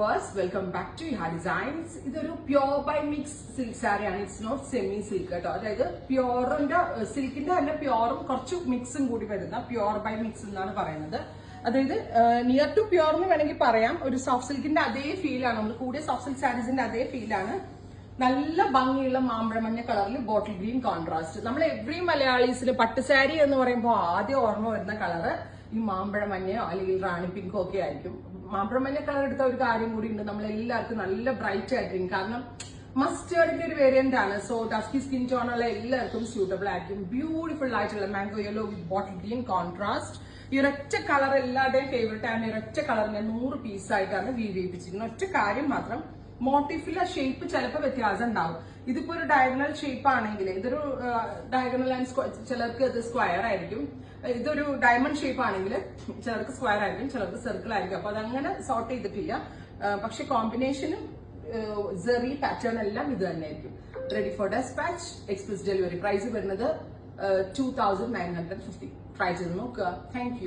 First, welcome back to Iha Designs. ഇതൊരു pure by mix silk സാരിയാണ്. It's not semi silk കേട്ടോ. അതായത് പ്യോറിന്റെ സിൽക്കിന്റെ തന്നെ പ്യോറും കുറച്ച് മിക്സും കൂടി വരുന്ന പ്യോർ ബൈ മിക്സ് എന്നാണ് പറയുന്നത്. അതായത് നിയർ ടു പ്യോർ എന്ന് വേണമെങ്കിൽ പറയാം. ഒരു സോഫ്റ്റ് സിൽക്കിന്റെ അതേ ഫീലാണ്, നമ്മൾ കൂടിയ സോഫ്റ്റ് സിൽക്ക് സാരീസിന്റെ അതേ ഫീലാണ്. നല്ല ഭംഗിയുള്ള മാമ്പഴമഞ്ഞ കളറിൽ ബോട്ടിൽ ഗ്രീൻ കോൺട്രാസ്റ്റ്. നമ്മൾ എവറി മലയാളീസിന് പട്ടുസാരി എന്ന് പറയുമ്പോൾ ആദ്യം ഓർമ്മ വരുന്ന കളറ് ഈ മാമ്പഴമഞ്ഞയോ അല്ലെങ്കിൽ റാണി പിങ്കോ ഒക്കെ ആയിരിക്കും. മാമ്പഴമഞ്ഞ കളർ എടുത്ത ഒരു കാര്യം കൂടി ഉണ്ട്, നമ്മൾ എല്ലാവർക്കും നല്ല ബ്രൈറ്റ് ആയിരിക്കും. കാരണം മസ്റ്റേർഡിന്റെ ഒരു വേരിയന്റ് ആണ്. സോ ഡസ്കി സ്കിൻ ടോൺ ഉള്ള എല്ലാവർക്കും സ്യൂട്ടബിൾ ആയിരിക്കും. ബ്യൂട്ടിഫുൾ ആയിട്ടുള്ള മാംഗോ യെല്ലോ വിത്ത് ബോട്ടിൽ ഗ്രീൻ കോൺട്രാസ്റ്റ്. ഈ ഒരൊറ്റ കളർ എല്ലാവരുടെയും ഫേവറേറ്റ് ആണ്. ഈ ഒരൊറ്റ കളറിനെ 100 പീസായിട്ടാണ് വീവ് ചെയ്യിപ്പിച്ചിരിക്കുന്നത്. ഒറ്റ കാര്യം മാത്രം, മോട്ടീഫിലെ ഷേപ്പ് ചിലപ്പോൾ വ്യത്യാസം ഉണ്ടാവും. ഇതിപ്പോ ഒരു ഡയഗണൽ ഷേപ്പ് ആണെങ്കിൽ ഇതൊരു ഡയഗണൽ ആൻഡ് ചിലർക്ക് ഇത് സ്ക്വയർ ആയിരിക്കും. ഇതൊരു ഡയമണ്ട് ഷേപ്പ് ആണെങ്കിൽ ചിലർക്ക് സ്ക്വയർ ആയിരിക്കും, ചിലർക്ക് സർക്കിൾ ആയിരിക്കും. അപ്പൊ അതങ്ങനെ സോർട്ട് ചെയ്തിട്ടില്ല. പക്ഷെ കോമ്പിനേഷനും സെറി പാറ്റേൺ എല്ലാം ഇത് തന്നെ ആയിരിക്കും. Ready for dispatch, express delivery. Price വരുന്നത് 2950. ട്രൈ ചെയ്ത് നോക്കുക. Thank U.